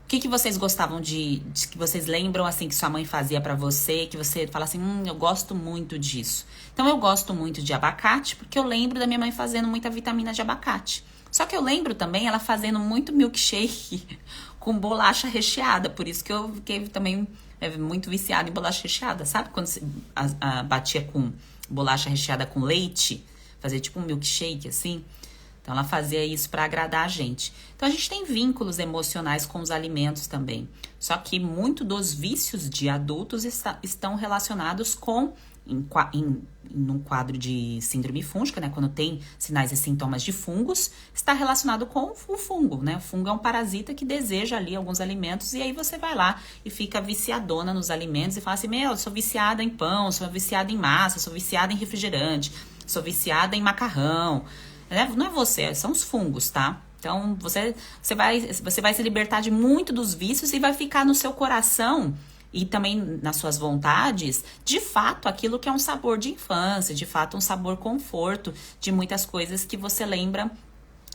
O que vocês gostavam que vocês lembram assim que sua mãe fazia pra você, que você fala assim, eu gosto muito disso. Então eu gosto muito de abacate porque eu lembro da minha mãe fazendo muita vitamina de abacate. Só que eu lembro também ela fazendo muito milkshake com bolacha recheada, por isso que eu fiquei também muito viciada em bolacha recheada, sabe? Quando você batia com bolacha recheada com leite, fazer tipo um milkshake, assim. Então, ela fazia isso para agradar a gente. Então, a gente tem vínculos emocionais com os alimentos também. Só que muito dos vícios de adultos estão relacionados com, num quadro de síndrome fúngica, né? Quando tem sinais e sintomas de fungos, está relacionado com o fungo, né? O fungo é um parasita que deseja ali alguns alimentos e aí você vai lá e fica viciadona nos alimentos e fala assim, eu sou viciada em pão, sou viciada em massa, sou viciada em refrigerante, sou viciada em macarrão. Não é você, são os fungos, tá? Então, você vai se libertar de muito dos vícios e vai ficar no seu coração e também nas suas vontades, de fato, aquilo que é um sabor de infância, de fato, um sabor conforto de muitas coisas que você lembra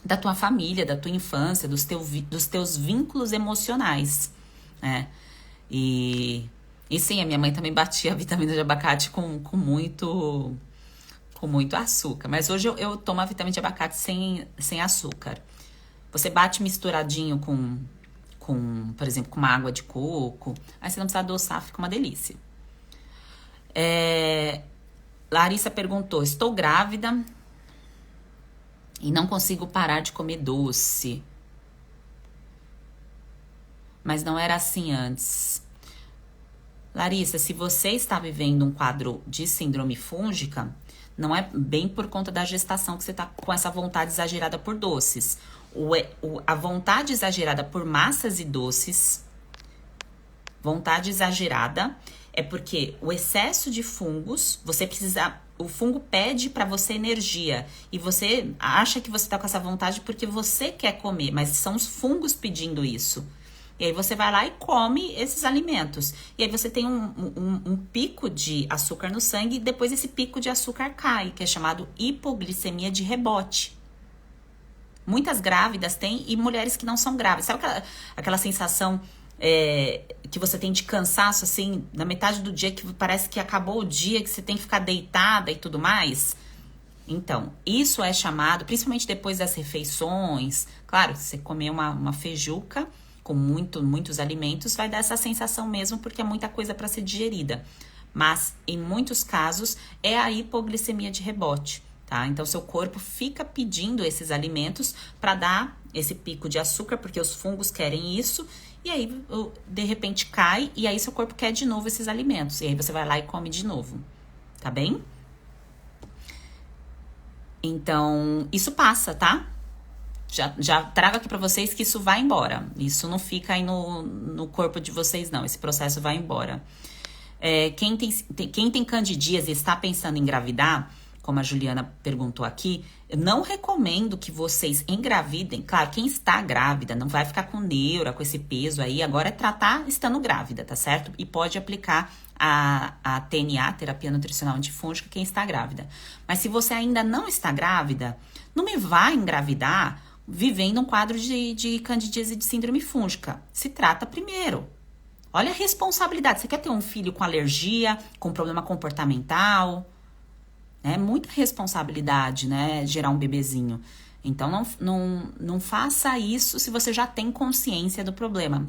da tua família, da tua infância, dos teus vínculos emocionais, né? E sim, a minha mãe também batia a vitamina de abacate com muito açúcar. Mas hoje eu tomo a vitamina de abacate sem açúcar. Você bate misturadinho com, por exemplo, com uma água de coco. Aí você não precisa adoçar, fica uma delícia. Larissa perguntou, estou grávida e não consigo parar de comer doce. Mas não era assim antes. Larissa, se você está vivendo um quadro de síndrome fúngica, não é bem por conta da gestação que você está com essa vontade exagerada por doces. A vontade exagerada por massas e doces, vontade exagerada, é porque o excesso de fungos, o fungo pede para você energia e você acha que você está com essa vontade porque você quer comer, mas são os fungos pedindo isso. E aí você vai lá e come esses alimentos. E aí você tem um pico de açúcar no sangue e depois esse pico de açúcar cai, que é chamado hipoglicemia de rebote. Muitas grávidas têm e mulheres que não são grávidas. Sabe aquela sensação que você tem de cansaço, assim, na metade do dia, que parece que acabou o dia, que você tem que ficar deitada e tudo mais? Então, isso é chamado, principalmente depois das refeições. Claro, se você comer uma feijuca com muitos alimentos, vai dar essa sensação mesmo, porque é muita coisa para ser digerida. Mas, em muitos casos, é a hipoglicemia de rebote, tá? Então, seu corpo fica pedindo esses alimentos para dar esse pico de açúcar, porque os fungos querem isso, e aí, de repente, cai, e aí seu corpo quer de novo esses alimentos. E aí, você vai lá e come de novo, tá bem? Então, isso passa, tá? Já trago aqui pra vocês que isso vai embora. Isso não fica aí no corpo de vocês, não. Esse processo vai embora. Quem tem candidíase e está pensando em engravidar, como a Juliana perguntou aqui, eu não recomendo que vocês engravidem. Claro, quem está grávida não vai ficar com neura, com esse peso aí. Agora é tratar estando grávida, tá certo? E pode aplicar a TNA, terapia nutricional antifúngica, quem está grávida. Mas se você ainda não está grávida, não me vá engravidar vivendo um quadro de candidíase de síndrome fúngica. Se trata primeiro. Olha a responsabilidade. Você quer ter um filho com alergia, com problema comportamental? É muita responsabilidade, né? Gerar um bebezinho. Então, não faça isso se você já tem consciência do problema.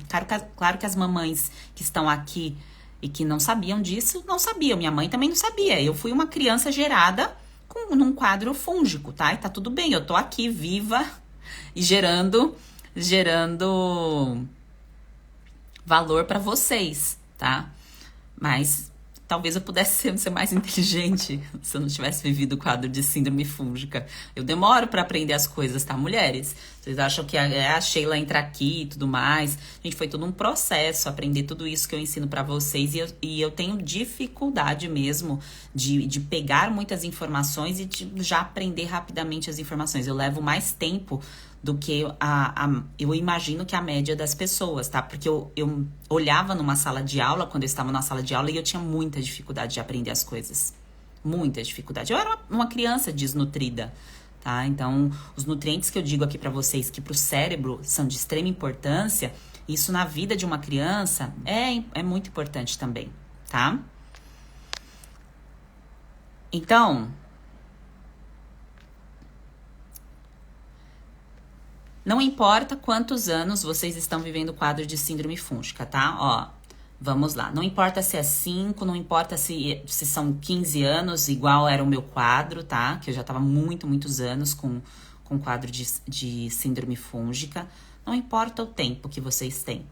Claro que as mamães que estão aqui e que não sabiam disso, não sabiam. Minha mãe também não sabia. Eu fui uma criança gerada num quadro fúngico, tá? E tá tudo bem, eu tô aqui viva e gerando valor para vocês, tá? Mas talvez eu pudesse ser mais inteligente se eu não tivesse vivido o quadro de síndrome fúngica. Eu demoro para aprender as coisas, tá, mulheres? Vocês acham que a Sheila entra aqui e tudo mais? Gente, foi todo um processo aprender tudo isso que eu ensino para vocês e eu tenho dificuldade mesmo de pegar muitas informações e de já aprender rapidamente as informações. Eu levo mais tempo do que eu imagino que a média das pessoas, tá? Porque eu olhava numa sala de aula, quando eu estava na sala de aula, e eu tinha muita dificuldade de aprender as coisas. Muita dificuldade. Eu era uma criança desnutrida, tá? Então, os nutrientes que eu digo aqui pra vocês, que pro cérebro são de extrema importância, isso na vida de uma criança é muito importante também, tá? Então, não importa quantos anos vocês estão vivendo o quadro de síndrome fúngica, tá? Ó, Vamos lá. Não importa se é 5, não importa se são 15 anos, igual era o meu quadro, tá? Que eu já tava muitos anos com quadro de síndrome fúngica. Não importa o tempo que vocês têm.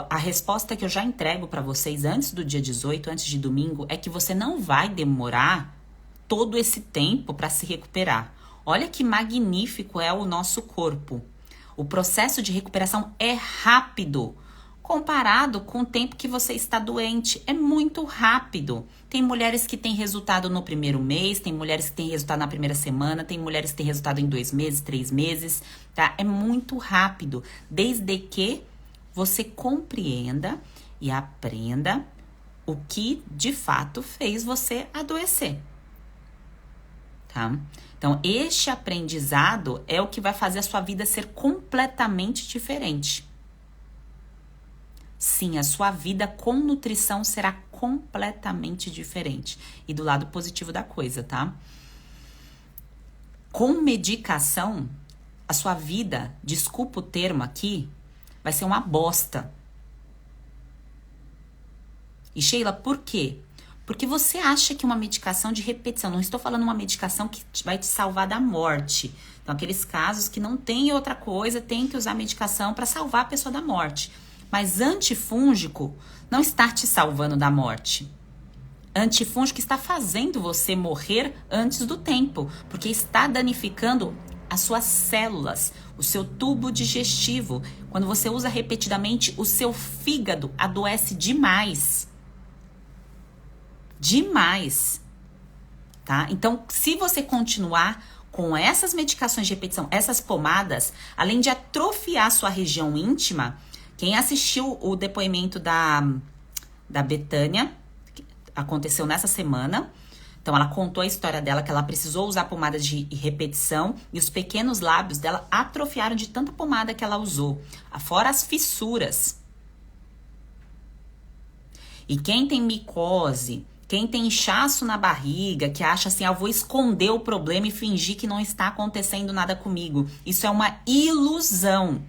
A resposta que eu já entrego para vocês antes do dia 18, antes de domingo, é que você não vai demorar todo esse tempo para se recuperar. Olha que magnífico é o nosso corpo. O processo de recuperação é rápido, comparado com o tempo que você está doente. É muito rápido. Tem mulheres que têm resultado no primeiro mês, tem mulheres que têm resultado na primeira semana, tem mulheres que têm resultado em 2 meses, 3 meses, tá? É muito rápido, desde que você compreenda e aprenda o que de fato fez você adoecer, tá? Então, este aprendizado é o que vai fazer a sua vida ser completamente diferente. Sim, a sua vida com nutrição será completamente diferente. E do lado positivo da coisa, tá? Com medicação, a sua vida, desculpa o termo aqui, vai ser uma bosta. E Sheila, por quê? Porque você acha que uma medicação de repetição, não estou falando uma medicação que vai te salvar da morte. Então, aqueles casos que não tem outra coisa, tem que usar medicação para salvar a pessoa da morte. Mas antifúngico não está te salvando da morte. Antifúngico está fazendo você morrer antes do tempo, porque está danificando as suas células, o seu tubo digestivo. Quando você usa repetidamente, o seu fígado adoece demais. Demais. Tá? Então, se você continuar com essas medicações de repetição, essas pomadas, além de atrofiar sua região íntima, quem assistiu o depoimento da Betânia, que aconteceu nessa semana, então ela contou a história dela, que ela precisou usar pomada de repetição e os pequenos lábios dela atrofiaram de tanta pomada que ela usou, fora as fissuras. E quem tem micose, quem tem inchaço na barriga, que acha assim, eu vou esconder o problema e fingir que não está acontecendo nada comigo, isso é uma ilusão.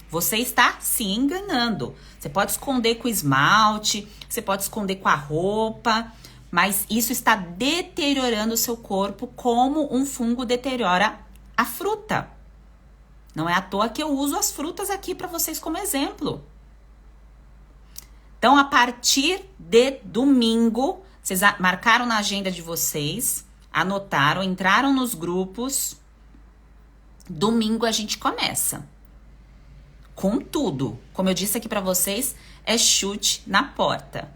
Você está se enganando. Você pode esconder com esmalte, você pode esconder com a roupa, mas isso está deteriorando o seu corpo como um fungo deteriora a fruta. Não é à toa que eu uso as frutas aqui para vocês como exemplo. Então, a partir de domingo, vocês marcaram na agenda de vocês, anotaram, entraram nos grupos. Domingo a gente começa. Com tudo, como eu disse aqui pra vocês, é chute na porta,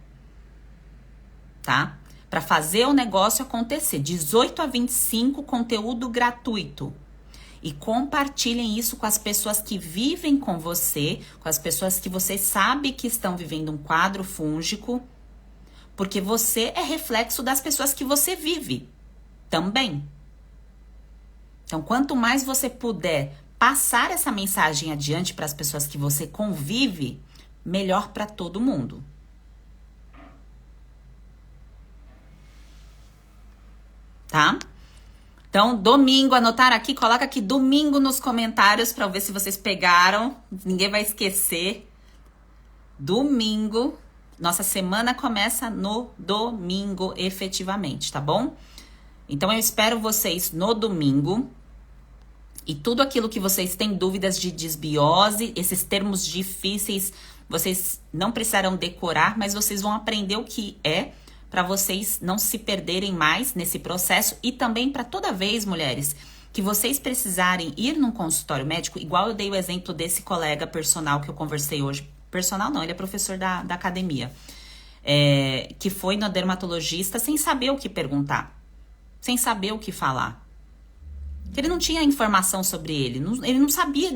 tá? Pra fazer o negócio acontecer, 18 a 25, conteúdo gratuito. E compartilhem isso com as pessoas que vivem com você, com as pessoas que você sabe que estão vivendo um quadro fúngico, porque você é reflexo das pessoas que você vive também. Então, quanto mais você puder passar essa mensagem adiante para as pessoas que você convive, melhor para todo mundo. Tá? Então, domingo, anotaram aqui, coloca aqui domingo nos comentários para ver se vocês pegaram. Ninguém vai esquecer. Domingo, nossa semana começa no domingo, efetivamente, tá bom? Então, eu espero vocês no domingo. E tudo aquilo que vocês têm dúvidas de desbiose, esses termos difíceis, vocês não precisarão decorar, mas vocês vão aprender o que é, para vocês não se perderem mais nesse processo. E também para toda vez, mulheres, que vocês precisarem ir num consultório médico, igual eu dei o exemplo desse colega personal que eu conversei hoje. Personal não, ele é professor da academia. Que foi no dermatologista sem saber o que perguntar, sem saber o que falar. Ele não tinha informação sobre ele, ele não sabia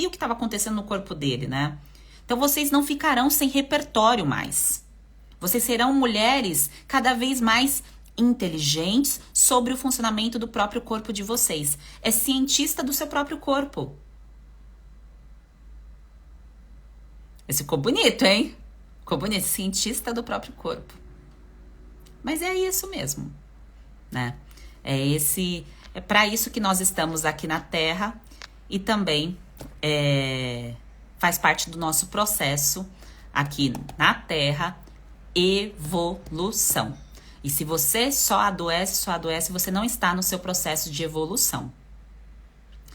o que estava acontecendo no corpo dele, né? Então vocês não ficarão sem repertório mais. Vocês serão mulheres cada vez mais inteligentes sobre o funcionamento do próprio corpo de vocês. É cientista do seu próprio corpo. Esse ficou bonito, hein? Ficou bonito, cientista do próprio corpo. Mas é isso mesmo, né? É para isso que nós estamos aqui na Terra e também faz parte do nosso processo aqui na Terra evolução. E se você só adoece, você não está no seu processo de evolução.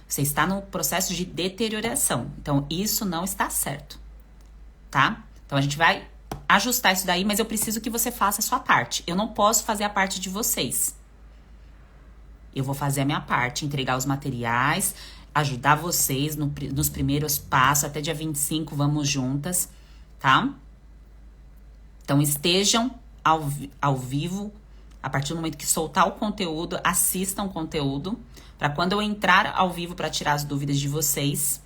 Você está no processo de deterioração. Então, isso não está certo, tá? Então, a gente vai ajustar isso daí, mas eu preciso que você faça a sua parte. Eu não posso fazer a parte de vocês. Eu vou fazer a minha parte, entregar os materiais, ajudar vocês nos primeiros passos. Até dia 25, vamos juntas, tá? Então, estejam ao vivo. A partir do momento que soltar o conteúdo, assistam o conteúdo. Para quando eu entrar ao vivo para tirar as dúvidas de vocês,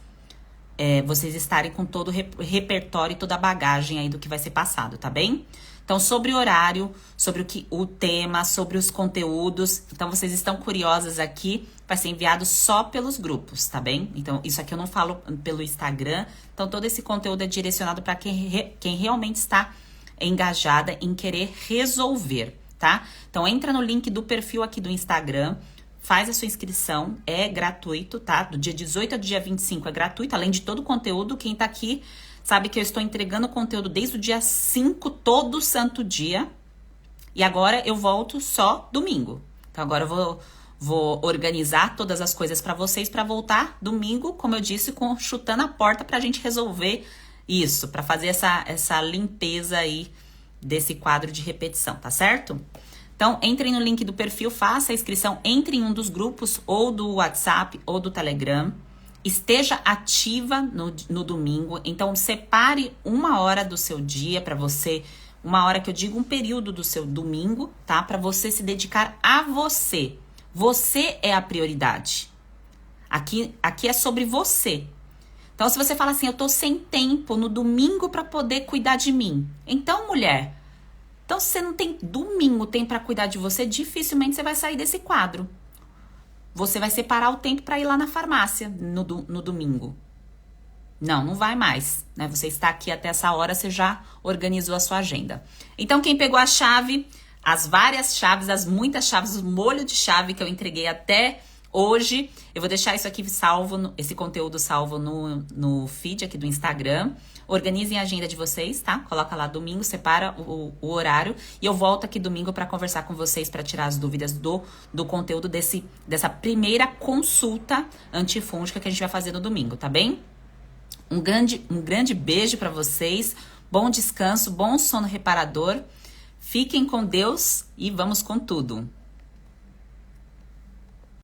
vocês estarem com todo o repertório e toda a bagagem aí do que vai ser passado, tá bem? Então, sobre o horário, sobre o tema, sobre os conteúdos. Então, vocês estão curiosas aqui, vai ser enviado só pelos grupos, tá bem? Então, isso aqui eu não falo pelo Instagram. Então, todo esse conteúdo é direcionado para quem realmente está engajada em querer resolver, tá? Então, entra no link do perfil aqui do Instagram, faz a sua inscrição, é gratuito, tá? Do dia 18 ao dia 25 é gratuito, além de todo o conteúdo. Quem tá aqui sabe que eu estou entregando conteúdo desde o dia 5, todo santo dia. E agora eu volto só domingo. Então agora eu vou organizar todas as coisas para vocês para voltar domingo, como eu disse, chutando a porta pra gente resolver isso, para fazer essa limpeza aí desse quadro de repetição, tá certo? Então, entrem no link do perfil, faça a inscrição, entre em um dos grupos, ou do WhatsApp, ou do Telegram. Esteja ativa no domingo. Então, separe uma hora do seu dia para você, uma hora que eu digo um período do seu domingo, tá? Para você se dedicar a você. Você é a prioridade. Aqui é sobre você. Então, se você fala assim, eu tô sem tempo no domingo para poder cuidar de mim. Então, mulher... Então, se você não tem domingo, tem para cuidar de você, dificilmente você vai sair desse quadro. Você vai separar o tempo para ir lá na farmácia no domingo. Não vai mais, né? Você está aqui até essa hora, você já organizou a sua agenda. Então, quem pegou a chave, as várias chaves, as muitas chaves, o molho de chave que eu entreguei até hoje, eu vou deixar isso aqui salvo, esse conteúdo salvo no feed aqui do Instagram. Organizem a agenda de vocês, tá? Coloca lá domingo, separa o horário. E eu volto aqui domingo para conversar com vocês, para tirar as dúvidas do conteúdo dessa primeira consulta antifúngica que a gente vai fazer no domingo, tá bem? Um grande beijo para vocês. Bom descanso, bom sono reparador. Fiquem com Deus e vamos com tudo.